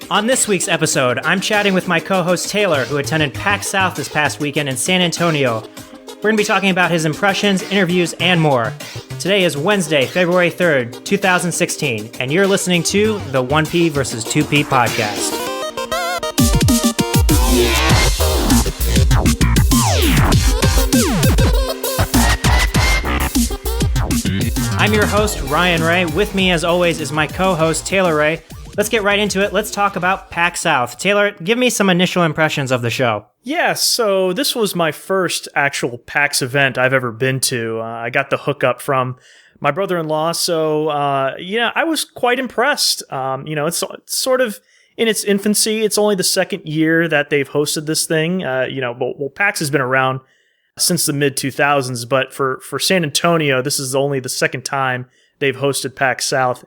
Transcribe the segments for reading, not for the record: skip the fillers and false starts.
On this week's episode, I'm chatting with my co-host Taylor, who attended PAX South this past weekend in San Antonio. We're going to be talking about his impressions, interviews, and more. Today is Wednesday, February 3rd, 2016, and you're listening to the 1P versus 2P podcast. I'm your host, Ryan Ray. With me, as always, is my co-host, Taylor Ray. Let's get right into it. Let's talk about PAX South. Taylor, give me some initial impressions of the show. Yeah, so this was my first actual PAX event I've ever been to. I got the hookup from my brother-in-law, so I was quite impressed. It's sort of in its infancy. It's only the second year that they've hosted this thing. PAX has been around since the mid-2000s, but for San Antonio, this is only the second time they've hosted PAX South.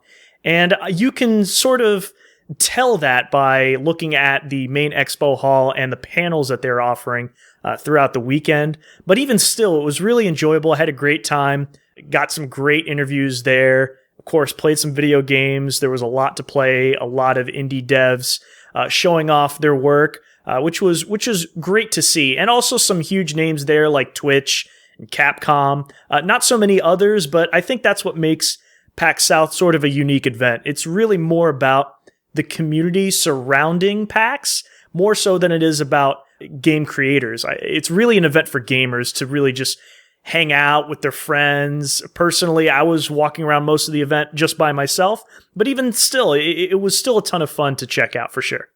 And you can sort of tell that by looking at the main expo hall and the panels that they're offering throughout the weekend. But even still, it was really enjoyable. I had a great time. Got some great interviews there. Of course, played some video games. There was a lot to play, a lot of indie devs showing off their work, which is great to see. And also some huge names there like Twitch and Capcom. Not so many others, but I think that's what makes PAX South sort of a unique event. It's really more about the community surrounding PAX, more so than it is about game creators. It's really an event for gamers to really just hang out with their friends. Personally, I was walking around most of the event just by myself, but even still, it was still a ton of fun to check out for sure.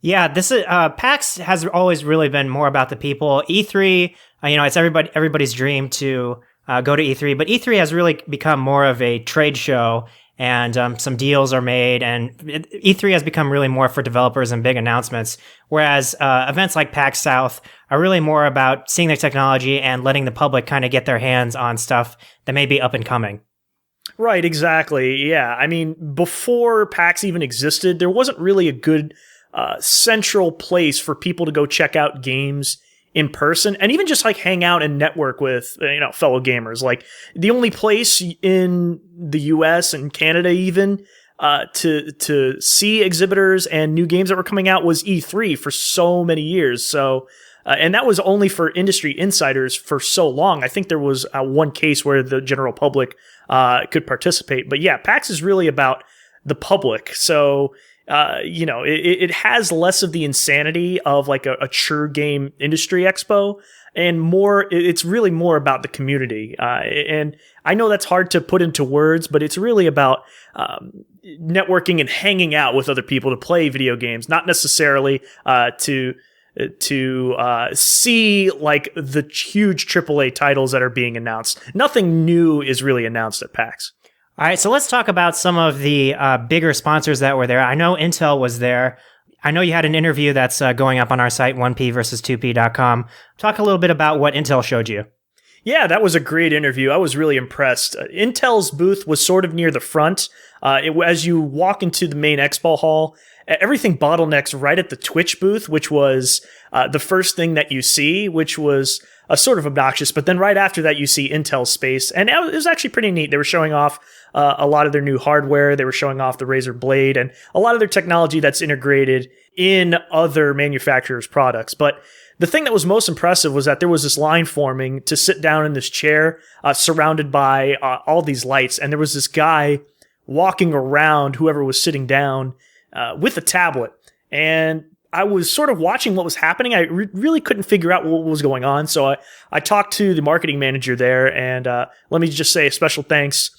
Yeah, this is PAX has always really been more about the people. E3, it's everybody's dream to go to E3, but E3 has really become more of a trade show, and some deals are made, and E3 has become really more for developers and big announcements, whereas events like PAX South are really more about seeing the technology and letting the public kind of get their hands on stuff that may be up and coming. Right, exactly. Yeah, I mean, before PAX even existed, there wasn't really a good central place for people to go check out games in person, and even just like hang out and network with fellow gamers. Like the only place in the US and Canada even to see exhibitors and new games that were coming out was E3 for so many years. So and that was only for industry insiders for so long. I think there was one case where the general public could participate. But yeah, PAX is really about the public. So it has less of the insanity of like a true game industry expo, and more, it's really more about the community. And I know that's hard to put into words, but it's really about networking and hanging out with other people to play video games, not necessarily to see like the huge AAA titles that are being announced. Nothing new is really announced at PAX. All right, so let's talk about some of the bigger sponsors that were there. I know Intel was there. I know you had an interview that's going up on our site, 1P versus 2P.com. Talk a little bit about what Intel showed you. Yeah, that was a great interview. I was really impressed. Intel's booth was sort of near the front. As you walk into the main expo hall, everything bottlenecks right at the Twitch booth, which was the first thing that you see, which was sort of obnoxious. But then right after that, you see Intel's space. And it was actually pretty neat. They were showing off a lot of their new hardware. They were showing off the Razer Blade and a lot of their technology that's integrated in other manufacturers' products. But the thing that was most impressive was that there was this line forming to sit down in this chair surrounded by all these lights. And there was this guy walking around whoever was sitting down with a tablet. And I was sort of watching what was happening. I really couldn't figure out what was going on. So I talked to the marketing manager there, and let me just say a special thanks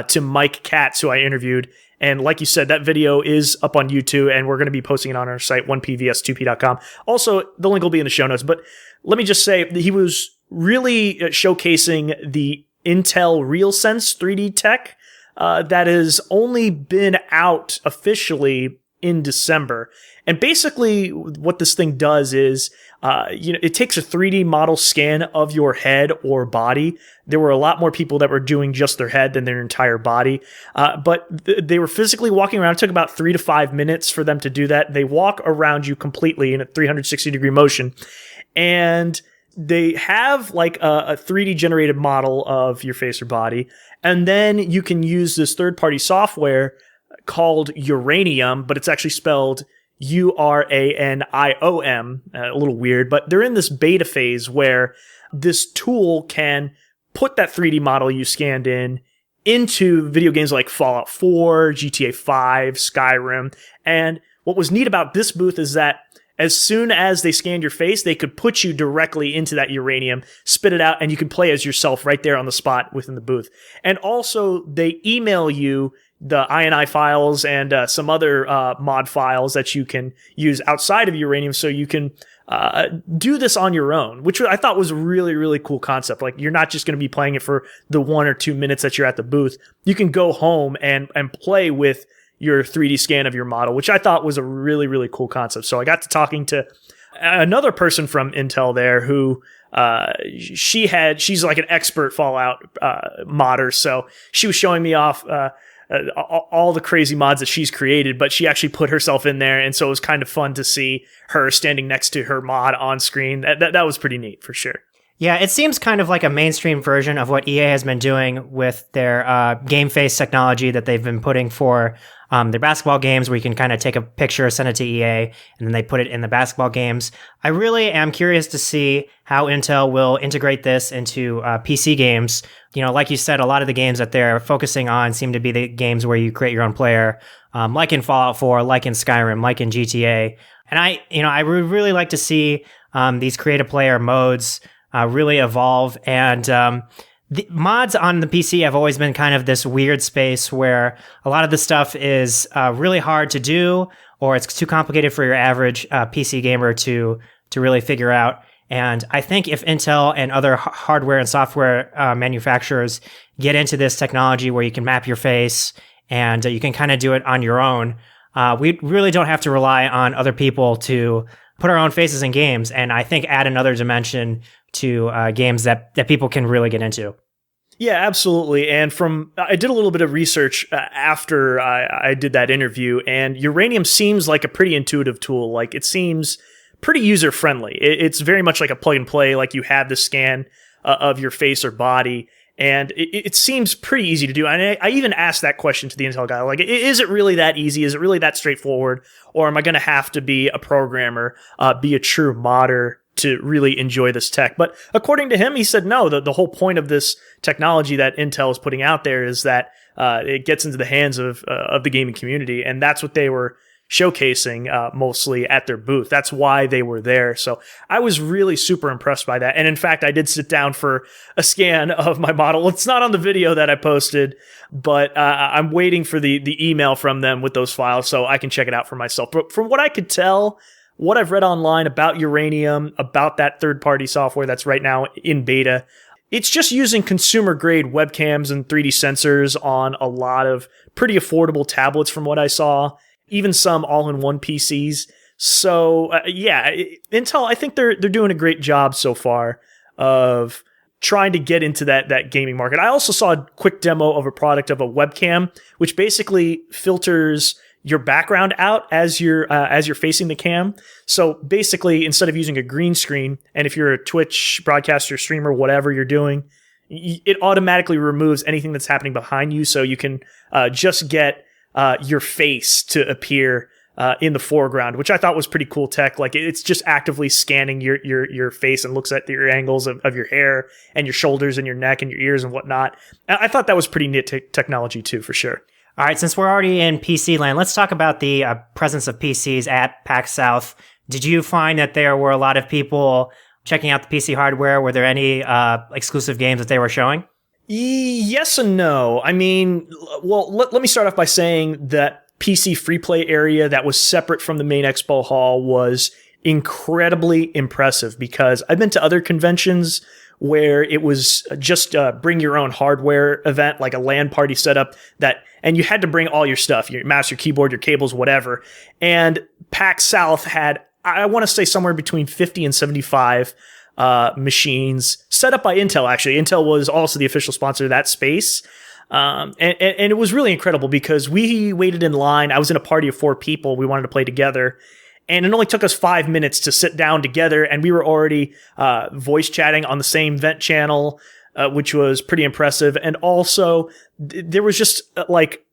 to Mike Katz, who I interviewed. And like you said, that video is up on YouTube, and we're going to be posting it on our site, 1pvs2p.com. Also, the link will be in the show notes. But let me just say that he was really showcasing the Intel RealSense 3D tech that has only been out officially in December. And basically what this thing does is, it takes a 3D model scan of your head or body. There were a lot more people that were doing just their head than their entire body. But they were physically walking around. It took about 3 to 5 minutes for them to do that. They walk around you completely in a 360-degree motion. And they have like a 3D generated model of your face or body. And then you can use this third-party software called Uranium, but it's actually spelled URANIOM, a little weird, but they're in this beta phase where this tool can put that 3D model you scanned in into video games like Fallout 4, GTA 5, Skyrim. And what was neat about this booth is that as soon as they scanned your face, they could put you directly into that uranium, spit it out, and you can play as yourself right there on the spot within the booth. And also, they email you the INI files and some other mod files that you can use outside of uranium, so you can do this on your own, which I thought was a really, really cool concept. Like, you're not just going to be playing it for the 1 or 2 minutes that you're at the booth. You can go home and play with your 3D scan of your model, which I thought was a really, really cool concept. So I got to talking to another person from Intel there who she's like an expert Fallout modder. So she was showing me off all the crazy mods that she's created, but she actually put herself in there. And so it was kind of fun to see her standing next to her mod on screen. That was pretty neat for sure. Yeah, it seems kind of like a mainstream version of what EA has been doing with their game face technology that they've been putting for their basketball games, where you can kind of take a picture, send it to EA, and then they put it in the basketball games. I really am curious to see how Intel will integrate this into PC games. You know, like you said, a lot of the games that they're focusing on seem to be the games where you create your own player, like in Fallout 4, like in Skyrim, like in GTA. And I would really like to see these create a player modes really evolve. And the mods on the PC have always been kind of this weird space where a lot of the stuff is really hard to do, or it's too complicated for your average PC gamer to really figure out. And I think if Intel and other hardware and software manufacturers get into this technology where you can map your face and you can kind of do it on your own, we really don't have to rely on other people to put our own faces in games. And I think add another dimension to games that people can really get into. Yeah, absolutely. And I did a little bit of research after I did that interview, and Uranium seems like a pretty intuitive tool. Like, it seems pretty user friendly. It's very much like a plug and play. Like, you have the scan of your face or body, and it seems pretty easy to do. And I even asked that question to the Intel guy. Like, is it really that easy? Is it really that straightforward? Or am I going to have to be a programmer, be a true modder to really enjoy this tech? But according to him, he said no. The whole point of this technology that Intel is putting out there is that it gets into the hands of the gaming community, and that's what they were showcasing mostly at their booth. That's why they were there. So I was really super impressed by that. And in fact, I did sit down for a scan of my model. It's not on the video that I posted, but I'm waiting for the email from them with those files so I can check it out for myself. But from what I could tell, what I've read online about Uranium, about that third-party software that's right now in beta, it's just using consumer-grade webcams and 3D sensors on a lot of pretty affordable tablets from what I saw, even some all-in-one PCs. So, Intel, I think they're doing a great job so far of trying to get into that gaming market. I also saw a quick demo of a product of a webcam, which basically filters your background out as you're facing the cam. So basically, instead of using a green screen, and if you're a Twitch broadcaster, streamer, whatever you're doing, it automatically removes anything that's happening behind you, so you can just get your face to appear in the foreground, which I thought was pretty cool tech. Like, it's just actively scanning your face and looks at your angles of your hair and your shoulders and your neck and your ears and whatnot. I thought that was pretty neat technology too, for sure. All right, since we're already in PC land, let's talk about the presence of PCs at PAX South. Did you find that there were a lot of people checking out the PC hardware? Were there any exclusive games that they were showing? Yes and no. I mean, well, let me start off by saying that PC free play area that was separate from the main expo hall was incredibly impressive, because I've been to other conventions where it was just bring your own hardware event, like a LAN party setup, and you had to bring all your stuff, your mouse, your keyboard, your cables, whatever. And PAX South had, I want to say, somewhere between 50 and 75 machines set up by Intel. Actually, Intel was also the official sponsor of that space. And it was really incredible because we waited in line. I was in a party of 4 people. We wanted to play together. And it only took us 5 minutes to sit down together, and we were already voice chatting on the same vent channel, which was pretty impressive. And also, there was just like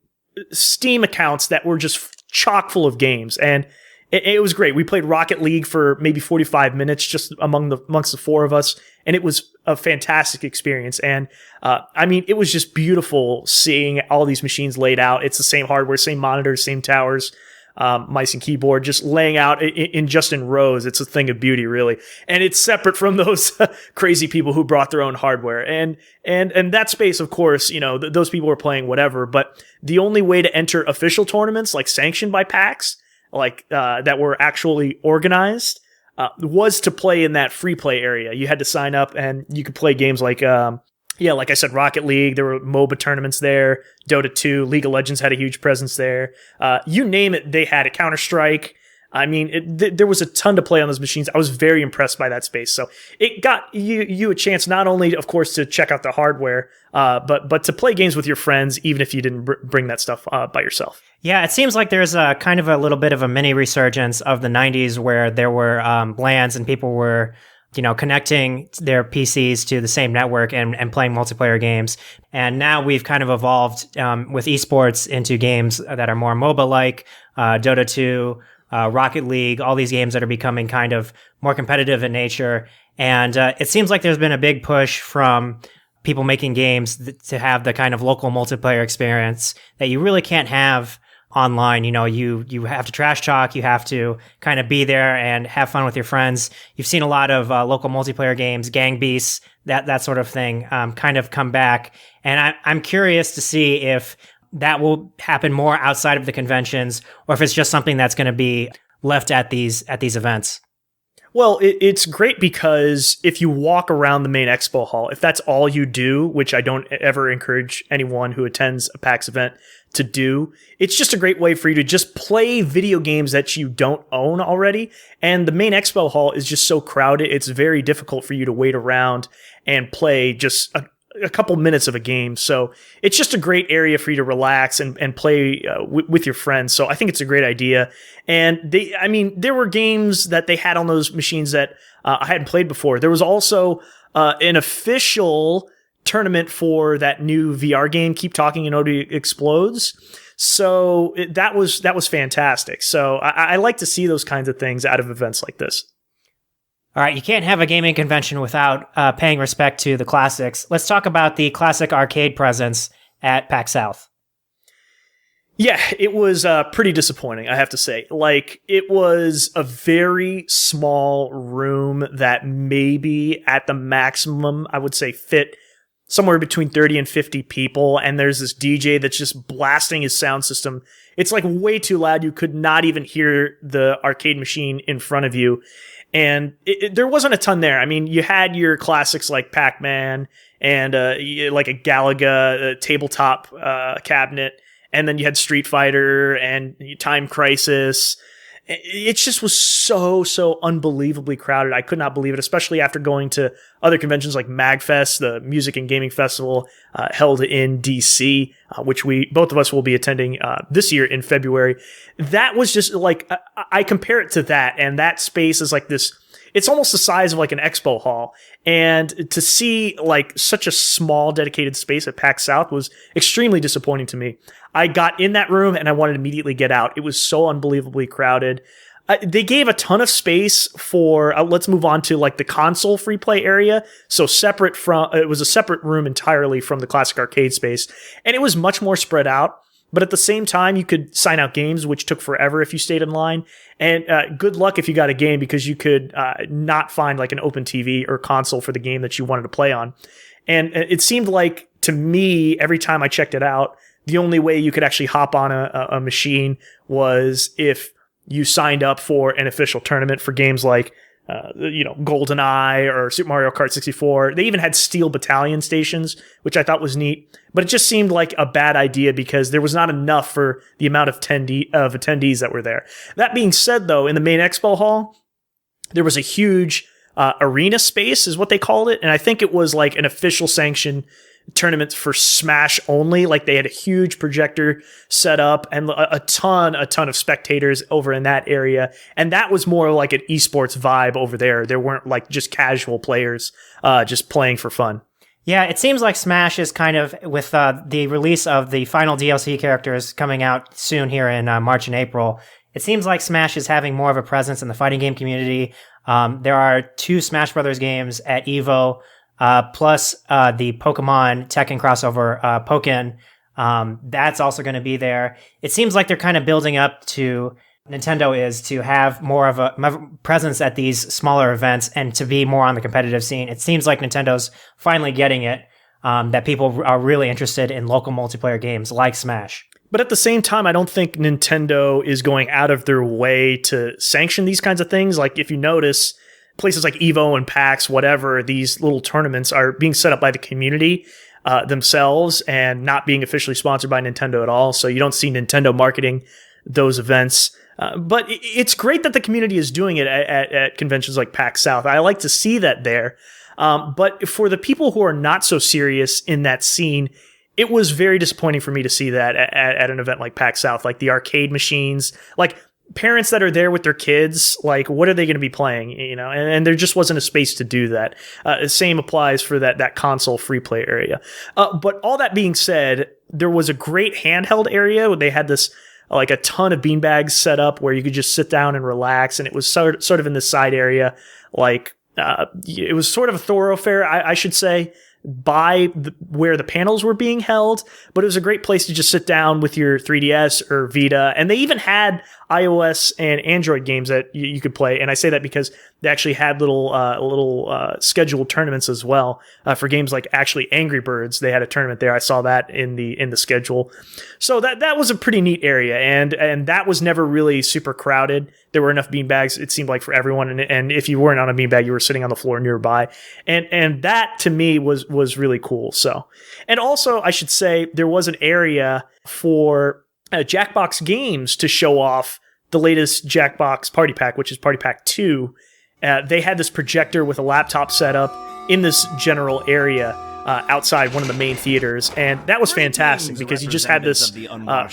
Steam accounts that were just chock full of games. And it was great. We played Rocket League for maybe 45 minutes just amongst the four of us, and it was a fantastic experience. And I mean, it was just beautiful seeing all these machines laid out. It's the same hardware, same monitors, same towers, mice and keyboard, just laying out in rows. It's a thing of beauty, really. And it's separate from those crazy people who brought their own hardware. And that space, of course, those people were playing whatever. But the only way to enter official tournaments, like sanctioned by PAX, that were actually organized, was to play in that free play area. You had to sign up and you could play games like, like I said, Rocket League. There were MOBA tournaments there. Dota 2, League of Legends had a huge presence there. You name it, they had it. Counter-Strike. I mean, there was a ton to play on those machines. I was very impressed by that space. So it got you a chance not only, of course, to check out the hardware, but to play games with your friends, even if you didn't bring that stuff by yourself. Yeah, it seems like there's a kind of a little bit of a mini resurgence of the 90s where there were LANs and people were, connecting their PCs to the same network and playing multiplayer games. And now we've kind of evolved with esports into games that are more MOBA-like, Dota 2, Rocket League, all these games that are becoming kind of more competitive in nature. And it seems like there's been a big push from people making games to have the kind of local multiplayer experience that you really can't have online. You have to trash talk, you have to kind of be there and have fun with your friends. You've seen a lot of local multiplayer games, Gang Beasts, that sort of thing, kind of come back. And I'm curious to see if that will happen more outside of the conventions, or if it's just something that's going to be left at these events. Well, it's great because if you walk around the main expo hall, if that's all you do, which I don't ever encourage anyone who attends a PAX event to do, it's just a great way for you to just play video games that you don't own already. And the main expo hall is just so crowded, it's very difficult for you to wait around and play just a couple minutes of a game. So it's just a great area for you to relax and play with your friends. So I think it's a great idea. And there were games that they had on those machines that I hadn't played before. There was also an official tournament for that new VR game, Keep Talking and Odie Explodes. So that was fantastic. So I like to see those kinds of things out of events like this. All right, you can't have a gaming convention without paying respect to the classics. Let's talk about the classic arcade presence at PAX South. Yeah, it was pretty disappointing, I have to say. It was a very small room that maybe at the maximum, I would say, fit somewhere between 30 and 50 people. And there's this DJ that's just blasting his sound system. It's way too loud. You could not even hear the arcade machine in front of you. And there wasn't a ton there. I mean, you had your classics like Pac-Man and like a Galaga tabletop cabinet, and then you had Street Fighter and Time Crisis. It just was so unbelievably crowded. I could not believe it, especially after going to other conventions like MagFest, the music and gaming festival held in DC, which both of us will be attending this year in February. That was just I compare it to that, and that space is like this. It's almost the size of an expo hall. And to see such a small dedicated space at PAX South was extremely disappointing to me. I got in that room and I wanted to immediately get out. It was so unbelievably crowded. They gave a ton of space for, let's move on to the console free play area. So it was a separate room entirely from the classic arcade space. And it was much more spread out. But at the same time, you could sign out games, which took forever if you stayed in line. And good luck if you got a game, because you could not find an open TV or console for the game that you wanted to play on. And it seemed like, to me, every time I checked it out, the only way you could actually hop on a machine was if you signed up for an official tournament for games like GoldenEye or Super Mario Kart 64. They even had Steel Battalion stations, which I thought was neat. But it just seemed like a bad idea because there was not enough for the amount of attendees that were there. That being said, though, in the main expo hall, there was a huge arena space, is what they called it. And I think it was an official sanction tournament for Smash only. They had a huge projector set up and a ton of spectators over in that area. And that was more like an esports vibe over there. There weren't just casual players just playing for fun. Yeah, it seems like Smash is kind of, with the release of the final DLC characters coming out soon here in March and April, it seems like Smash is having more of a presence in the fighting game community. There are 2 Smash Brothers games at EVO, plus the Pokemon Tekken crossover, Pokken. That's also going to be there. It seems like they're kind of building up to, Nintendo is, to have more of a presence at these smaller events and to be more on the competitive scene. It seems like Nintendo's finally getting it, that people are really interested in local multiplayer games like Smash. But at the same time, I don't think Nintendo is going out of their way to sanction these kinds of things. Like, if you notice, places like EVO and PAX, whatever, these little tournaments are being set up by the community themselves and not being officially sponsored by Nintendo at all. So you don't see Nintendo marketing those events. But it's great that the community is doing it at conventions like PAX South. I like to see that there. But for the people who are not so serious in that scene, it was very disappointing for me to see that at an event like PAX South, like the arcade machines, like parents that are there with their kids, like, what are they going to be playing? You know, and there just wasn't a space to do that. The same applies for that console free play area. But all that being said, there was a great handheld area where they had this, like, a ton of beanbags set up where you could just sit down and relax. And it was sort of in this side area, like, it was sort of a thoroughfare, I should say, by where the panels were being held, but it was a great place to just sit down with your 3DS or Vita. And they even had iOS and Android games that you could play. And I say that because they actually had little scheduled tournaments as well for games like actually Angry Birds. They had a tournament there. I saw that in the schedule. So that was a pretty neat area, and that was never really super crowded. There were enough beanbags, it seemed like, for everyone. And if you weren't on a beanbag, you were sitting on the floor nearby. And that to me was really cool. So, and also I should say there was an area for Jackbox Games to show off the latest Jackbox Party Pack, which is Party Pack 2. They had this projector with a laptop set up in this general area outside one of the main theaters, and that was fantastic because you just had this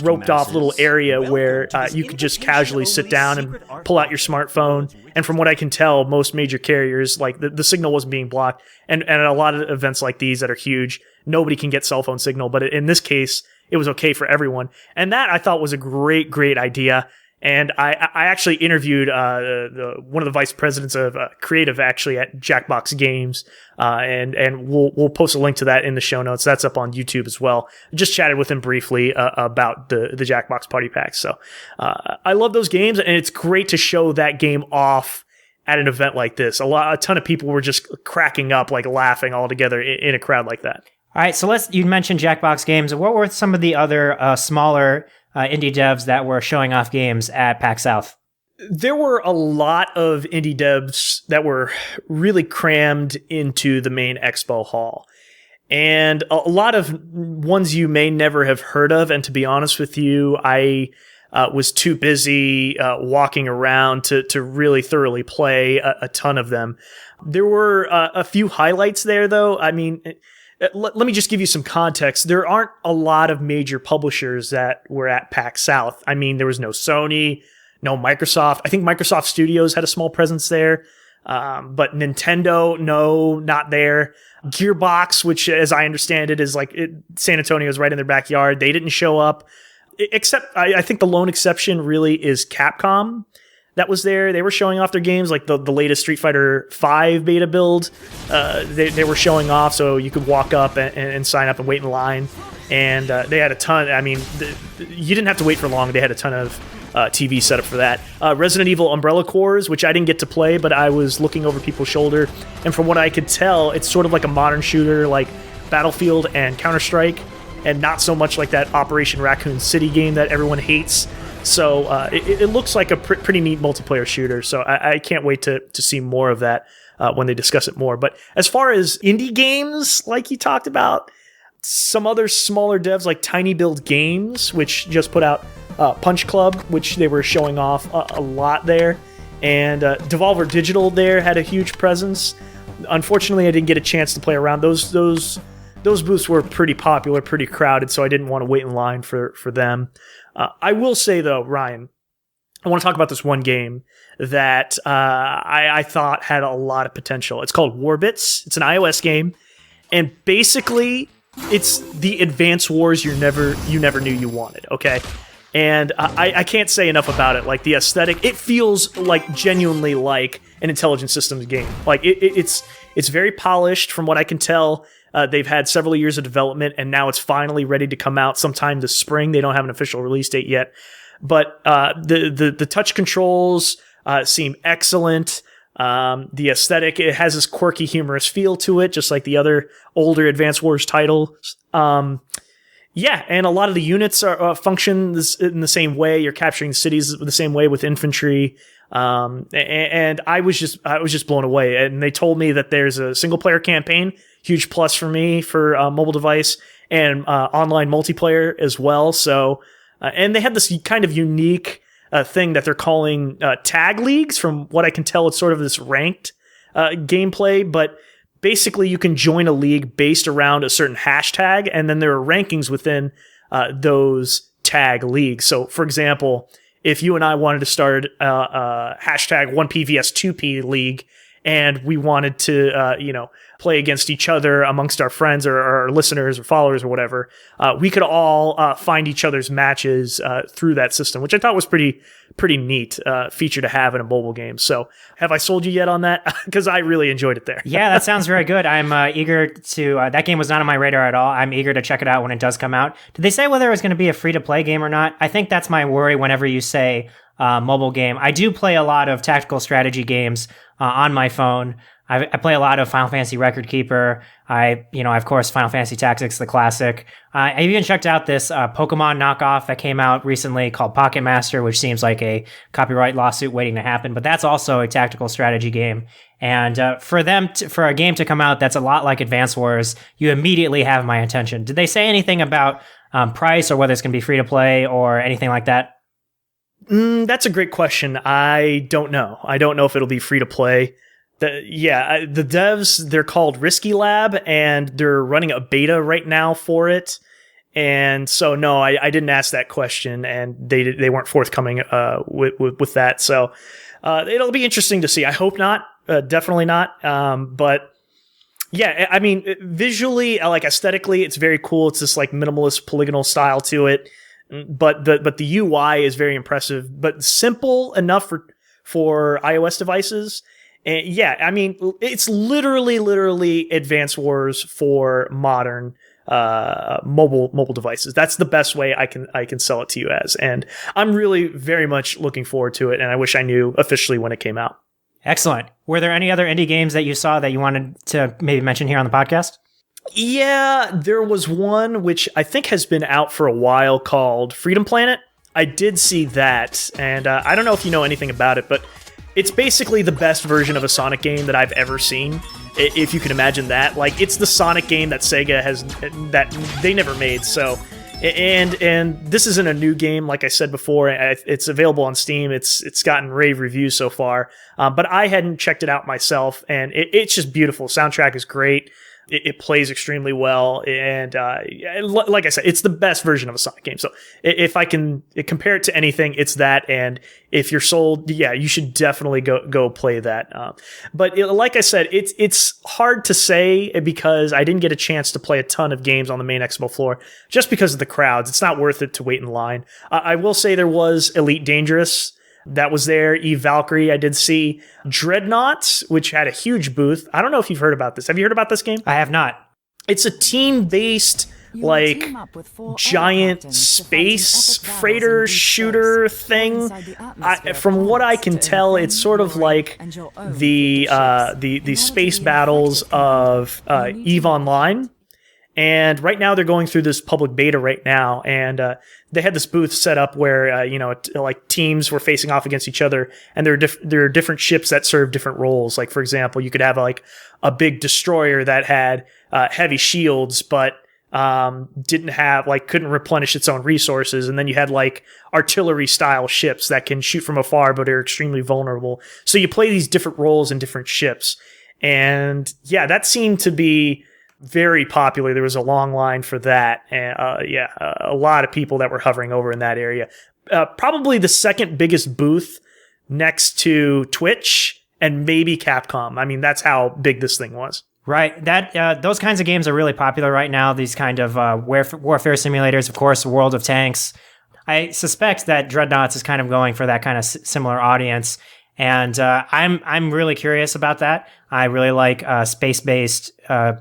roped off little area where you could just casually sit down and pull out your smartphone. And from what I can tell, most major carriers, like, the signal wasn't being blocked, and at a lot of events like these that are huge, nobody can get cell phone signal, but in this case it was okay for everyone. And that I thought was a great idea. And I actually interviewed one of the vice presidents of creative, actually, at Jackbox Games, and we'll post a link to that in the show notes. That's up on YouTube as well. Just chatted with him briefly about the Jackbox Party Pack. So I love those games, and it's great to show that game off at an event like this. A ton of people were just cracking up, like laughing all together in a crowd like that. All right, so you mentioned Jackbox Games. What were some of the other smaller indie devs that were showing off games at PAX South? There were a lot of indie devs that were really crammed into the main expo hall. And a lot of ones you may never have heard of. And to be honest with you, I was too busy walking around to really thoroughly play a ton of them. There were a few highlights there, though. I mean, let me just give you some context. There aren't a lot of major publishers that were at PAX South. I mean, there was no Sony, no Microsoft. I think Microsoft Studios had a small presence there, but Nintendo, no, not there. Gearbox, which, as I understand it, is like San Antonio is right in their backyard. They didn't show up, except I think the lone exception really is Capcom. That was there. They were showing off their games, like the latest Street Fighter V beta build. They were showing off, so you could walk up and sign up and wait in line. And they had a ton. I mean, you didn't have to wait for long. They had a ton of TV set up for that. Resident Evil Umbrella Corps, which I didn't get to play, but I was looking over people's shoulder. And from what I could tell, it's sort of like a modern shooter, like Battlefield and Counter-Strike, and not so much like that Operation Raccoon City game that everyone hates. So it looks like a pretty neat multiplayer shooter. So I can't wait to see more of that when they discuss it more. But as far as indie games, like you talked about, some other smaller devs like Tiny Build Games, which just put out Punch Club, which they were showing off a lot there. And Devolver Digital there had a huge presence. Unfortunately, I didn't get a chance to play around. Those booths were pretty popular, pretty crowded, so I didn't want to wait in line for them. I will say, though, Ryan, I want to talk about this one game that I thought had a lot of potential. It's called Warbits. It's an iOS game, and basically, it's the Advance Wars you never knew you wanted. Okay, And I can't say enough about it. Like the aesthetic, it feels like genuinely like an Intelligent Systems game. Like it's very polished from what I can tell. They've had several years of development, and now it's finally ready to come out sometime this spring. They don't have an official release date yet, but the touch controls seem excellent. The aesthetic, it has this quirky, humorous feel to it, just like the other older Advance Wars titles. Yeah, and a lot of the units are function in the same way. You're capturing the cities the same way with infantry. And I was just blown away. And they told me that there's a single player campaign, huge plus for me for mobile device, and online multiplayer as well. So, and they had this kind of unique thing that they're calling tag leagues. From what I can tell, it's sort of this ranked gameplay, but basically you can join a league based around a certain hashtag, and then there are rankings within those tag leagues. So, for example, if you and I wanted to start a hashtag 1PVS2P league, and we wanted to, play against each other amongst our friends or our listeners or followers or whatever, we could all find each other's matches through that system, which I thought was pretty neat feature to have in a mobile game. So have I sold you yet on that? Because I really enjoyed it there. Yeah, that sounds very good. I'm eager to, that game was not on my radar at all. I'm eager to check it out when it does come out. Did they say whether it was going to be a free-to-play game or not? I think that's my worry whenever you say mobile game. I do play a lot of tactical strategy games on my phone. I play a lot of Final Fantasy Record Keeper. Of course, Final Fantasy Tactics, the classic. I even checked out this Pokemon knockoff that came out recently called Pocket Master, which seems like a copyright lawsuit waiting to happen. But that's also a tactical strategy game. And for a game to come out that's a lot like Advance Wars, you immediately have my attention. Did they say anything about price or whether it's going to be free to play or anything like that? That's a great question. I don't know. I don't know if it'll be free to play. The devs, they're called Risky Lab, and they're running a beta right now for it. And so, no, I didn't ask that question, and they weren't forthcoming with that. So it'll be interesting to see. I hope not. Definitely not. But yeah, I mean, visually, like aesthetically, it's very cool. It's this like minimalist polygonal style to it. But the UI is very impressive, but simple enough for iOS devices. And yeah, I mean, it's literally Advance Wars for modern mobile devices. That's the best way I can sell it to you as. And I'm really very much looking forward to it, and I wish I knew officially when it came out. Excellent. Were there any other indie games that you saw that you wanted to maybe mention here on the podcast? Yeah, there was one which I think has been out for a while called Freedom Planet. I did see that, and I don't know if you know anything about it, but it's basically the best version of a Sonic game that I've ever seen, if you can imagine that. Like, it's the Sonic game that Sega that they never made. So, and this isn't a new game, like I said before. It's available on Steam. It's gotten rave reviews so far, but I hadn't checked it out myself, and it's just beautiful. Soundtrack is great. It plays extremely well, and like I said, it's the best version of a Sonic game. So if I can compare it to anything, it's that. And if you're sold, yeah, you should definitely go play that. But like I said, it's hard to say because I didn't get a chance to play a ton of games on the main expo floor just because of the crowds. It's not worth it to wait in line. I will say there was Elite Dangerous. That was there. Eve Valkyrie, I did see. Dreadnought, which had a huge booth. I don't know if you've heard about this. Have you heard about this game? I have not. It's a team-based, like, giant space freighter shooter thing. From what I can tell, it's sort of like the space battles of EVE Online. And right now they're going through this public beta right now, and they had this booth set up where like teams were facing off against each other, and there are different ships that serve different roles. Like, for example, you could have like a big destroyer that had heavy shields, but couldn't replenish its own resources, and then you had like artillery style ships that can shoot from afar but are extremely vulnerable. So you play these different roles in different ships, and yeah, that seemed to be very popular. There was a long line for that, and a lot of people that were hovering over in that area. Probably the second biggest booth next to Twitch and maybe Capcom. I mean, that's how big this thing was. Right. That those kinds of games are really popular right now. These kind of warfare simulators, of course, World of Tanks. I suspect that Dreadnoughts is kind of going for that kind of similar audience. And I'm really curious about that. I really like space-based, flying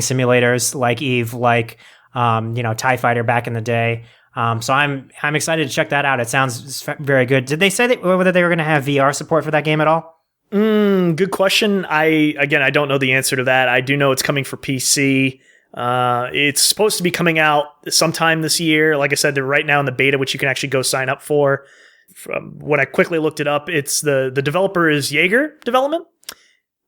simulators like Eve, like TIE Fighter back in the day. So I'm excited to check that out. It sounds very good. Did they say whether they were going to have VR support for that game at all? Good question. I don't know the answer to that. I do know it's coming for PC. It's supposed to be coming out sometime this year. Like I said, they're right now in the beta, which you can actually go sign up for. From what I quickly looked it up, it's the developer is Jaeger Development,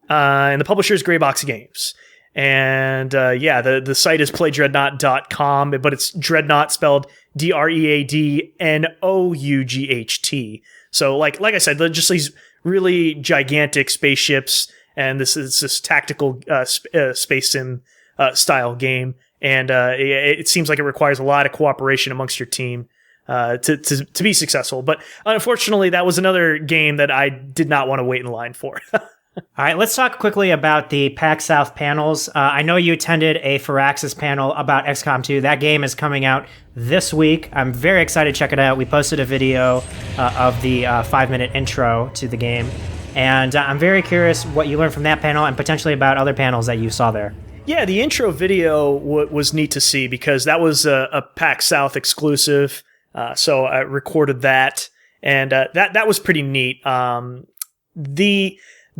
and the publisher is Greybox Games. And the site is playdreadnought.com, but it's Dreadnought spelled DREADNOUGHT. So like I said, they're just these really gigantic spaceships, and this is this tactical space sim style game. And it seems like it requires a lot of cooperation amongst your team to be successful. But unfortunately, that was another game that I did not want to wait in line for. All right, let's talk quickly about the PAX South panels. I know you attended a Firaxis panel about XCOM 2. That game is coming out this week. I'm very excited to check it out. We posted a video of the 5-minute intro to the game. And I'm very curious what you learned from that panel and potentially about other panels that you saw there. Yeah, the intro video was neat to see because that was a PAX South exclusive. So I recorded that, and that was pretty neat.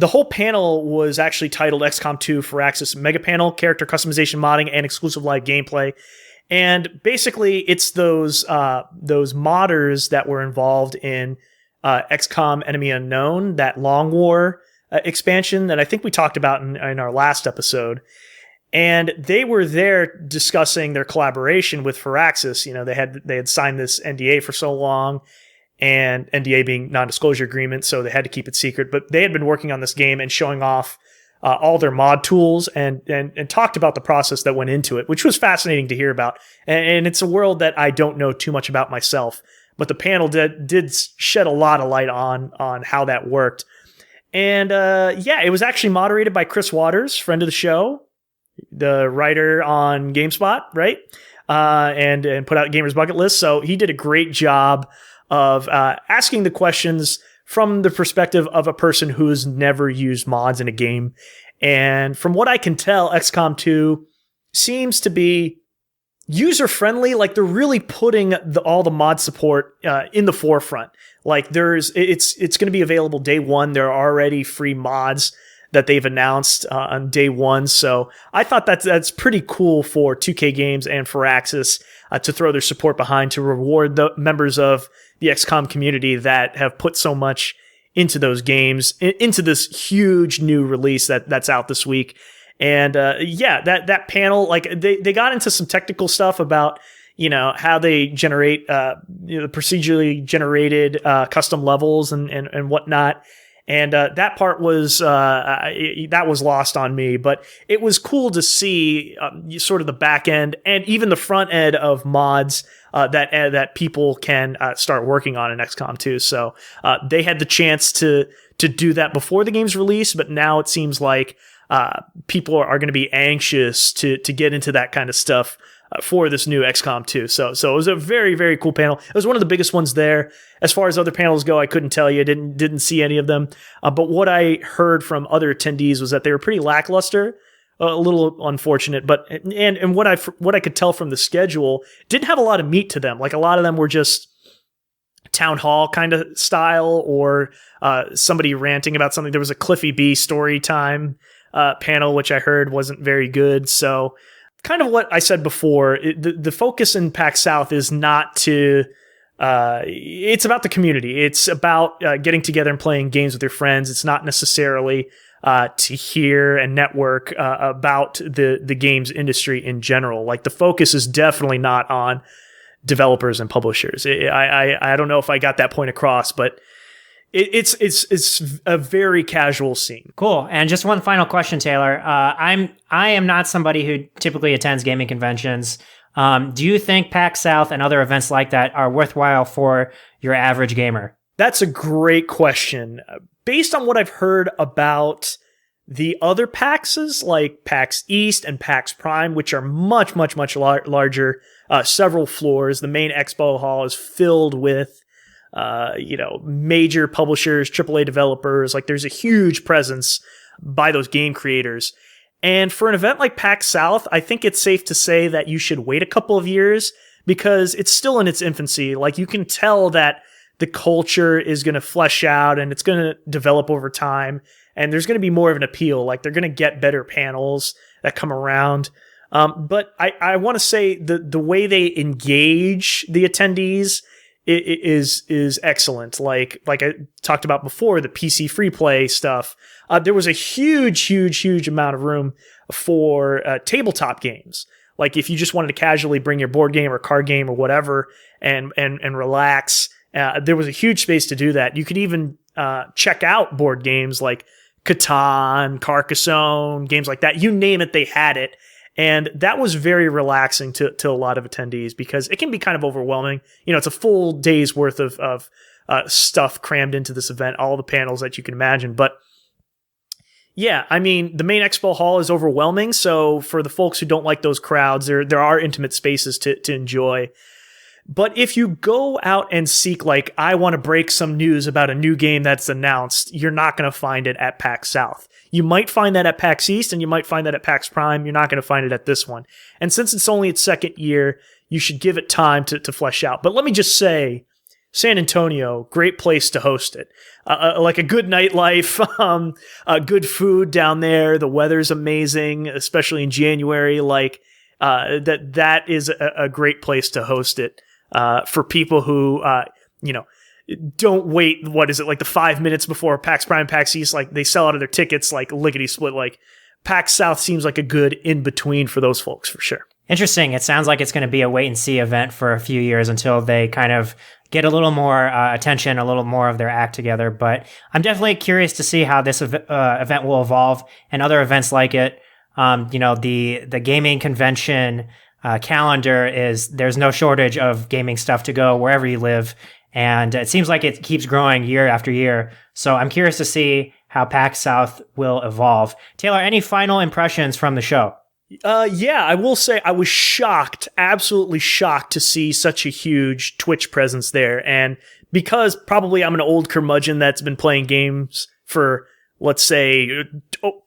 The whole panel was actually titled XCOM 2 Firaxis Mega Panel, Character Customization Modding, and Exclusive Live Gameplay. And basically, it's those modders that were involved in XCOM Enemy Unknown, that Long War expansion that I think we talked about in our last episode. And they were there discussing their collaboration with Firaxis. You know, they had signed this NDA for so long, and NDA being non-disclosure agreement, so they had to keep it secret. But they had been working on this game and showing off all their mod tools and talked about the process that went into it, which was fascinating to hear about. And it's a world that I don't know too much about myself, but the panel did shed a lot of light on how that worked. And it was actually moderated by Chris Waters, friend of the show, the writer on GameSpot, right? And put out Gamer's Bucket List. So he did a great job of asking the questions from the perspective of a person who's never used mods in a game. And from what I can tell, XCOM 2 seems to be user-friendly. Like, they're really putting all the mod support in the forefront. Like, it's going to be available day one. There are already free mods that they've announced on day one. So I thought that's pretty cool for 2K Games and Firaxis to throw their support behind, to reward the members of the XCOM community that have put so much into those games, into this huge new release that's out this week. And that panel, like, they got into some technical stuff about, you know, how they generate the procedurally generated custom levels and whatnot. And that part was that was lost on me, but it was cool to see sort of the back end and even the front end of mods that people can start working on in XCOM 2. So they had the chance to do that before the game's release, but now it seems like people are going to be anxious to get into that kind of stuff for this new XCOM 2. So it was a very, very cool panel. It was one of the biggest ones there. As far as other panels go, I couldn't tell you. I didn't see any of them. But what I heard from other attendees was that they were pretty lackluster, a little unfortunate. But and what I could tell from the schedule, didn't have a lot of meat to them. Like, a lot of them were just town hall kind of style, or somebody ranting about something. There was a Cliffy B story time panel, which I heard wasn't very good. So, kind of what I said before, the focus in PAX South is not to, it's about the community. It's about getting together and playing games with your friends. It's not necessarily to hear and network about the games industry in general. Like, the focus is definitely not on developers and publishers. I don't know if I got that point across, but it's a very casual scene. Cool. And just one final question, Taylor. I am not somebody who typically attends gaming conventions. Do you think PAX South and other events like that are worthwhile for your average gamer? That's a great question. Based on what I've heard about The other PAXs, like PAX East and PAX Prime, which are much, much, much larger, several floors. The main expo hall is filled with, major publishers, AAA developers. Like, there's a huge presence by those game creators. And for an event like PAX South, I think it's safe to say that you should wait a couple of years because it's still in its infancy. Like, you can tell that the culture is going to flesh out and it's going to develop over time. And there's going to be more of an appeal. Like, they're going to get better panels that come around. But I want to say the way they engage the attendees is excellent. Like I talked about before, the PC free play stuff. There was a huge amount of room for tabletop games. Like, if you just wanted to casually bring your board game or card game or whatever and relax, there was a huge space to do that. You could even check out board games like Catan, Carcassonne, games like that. You name it, they had it. And that was very relaxing to a lot of attendees because it can be kind of overwhelming. It's a full day's worth of stuff crammed into this event, all the panels that you can imagine. But yeah, I mean, the main expo hall is overwhelming. So for the folks who don't like those crowds, there are intimate spaces to enjoy. But if you go out and seek, like, I want to break some news about a new game that's announced, you're not going to find it at PAX South. You might find that at PAX East and you might find that at PAX Prime. You're not going to find it at this one. And since it's only its second year, you should give it time to flesh out. But let me just say, San Antonio, great place to host it. Like a good nightlife, good food down there. The weather's amazing, especially in January. Like, that is a great place to host it. For people who, don't wait, like the 5 minutes before PAX Prime, PAX East, like they sell out of their tickets, like lickety split. Like, PAX South seems like a good in between for those folks for sure. Interesting. It sounds like it's going to be a wait and see event for a few years until they kind of get a little more attention, a little more of their act together. But I'm definitely curious to see how this event will evolve and other events like it. The gaming convention calendar there's no shortage of gaming stuff to go wherever you live. And it seems like it keeps growing year after year. So I'm curious to see how PAX South will evolve. Taylor, any final impressions from the show? Yeah, I will say I was shocked, absolutely shocked to see such a huge Twitch presence there. And because probably I'm an old curmudgeon that's been playing games for, let's say,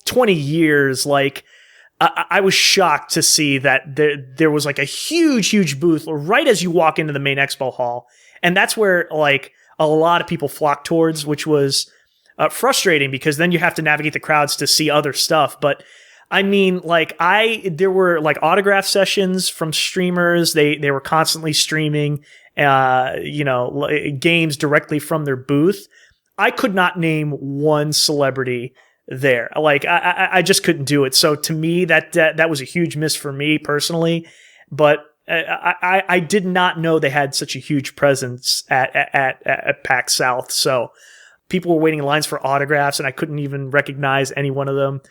20 years, like, I was shocked to see that there was like a huge booth right as you walk into the main expo hall. And that's where like a lot of people flock towards, which was frustrating because then you have to navigate the crowds to see other stuff. But I mean, like there were like autograph sessions from streamers. They were constantly streaming, games directly from their booth. I could not name one celebrity there. Like I just couldn't do it. So to me, that was a huge miss for me personally. But I did not know they had such a huge presence at PAX South. So people were waiting in lines for autographs, and I couldn't even recognize any one of them.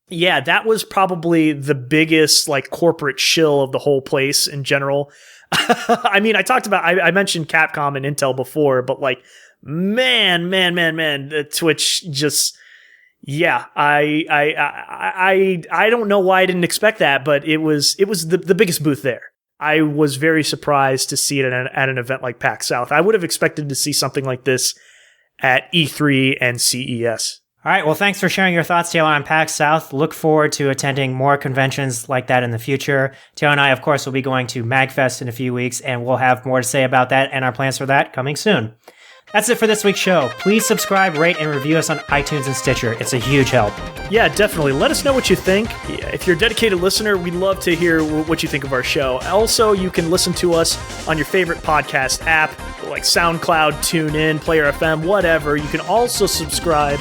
Yeah, that was probably the biggest like corporate shill of the whole place in general. I mean, I mentioned Capcom and Intel before, but like, man, the Twitch just. Yeah, I don't know why I didn't expect that, but it was the biggest booth there. I was very surprised to see it at an event like PAX South. I would have expected to see something like this at E3 and CES. All right, well, thanks for sharing your thoughts, Taylor, on PAX South. Look forward to attending more conventions like that in the future. Taylor and I, of course, will be going to MagFest in a few weeks, and we'll have more to say about that and our plans for that coming soon. That's it for this week's show. Please subscribe, rate, and review us on iTunes and Stitcher. It's a huge help. Yeah, definitely. Let us know what you think. If you're a dedicated listener, we'd love to hear what you think of our show. Also, you can listen to us on your favorite podcast app, like SoundCloud, TuneIn, Player FM, whatever. You can also subscribe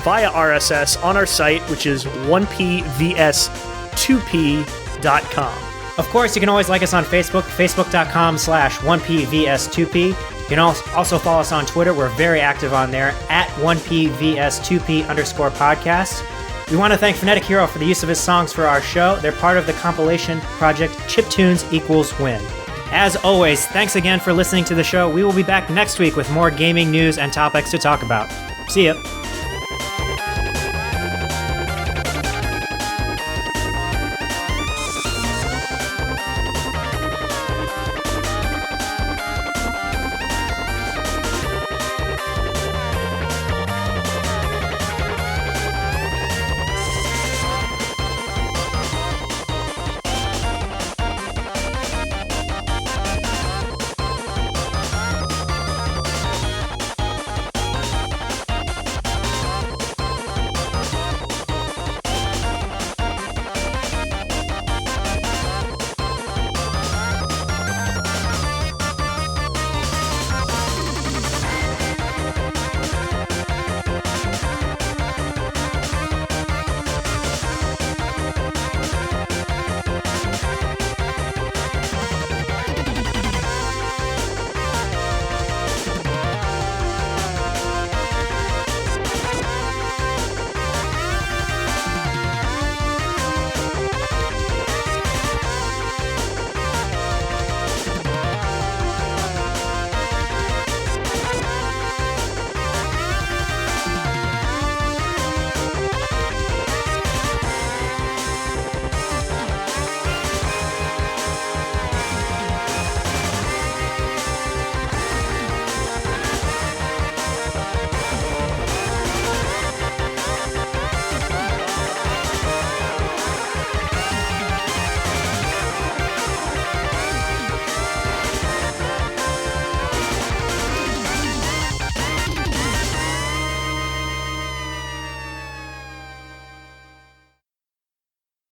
via RSS on our site, which is 1pvs2p.com. Of course, you can always like us on Facebook, facebook.com/1pvs2p. You can also follow us on Twitter. We're very active on there, at 1pvs2p_podcast. We want to thank Phonetic Hero for the use of his songs for our show. They're part of the compilation project Chiptunes=Win. As always, thanks again for listening to the show. We will be back next week with more gaming news and topics to talk about. See ya.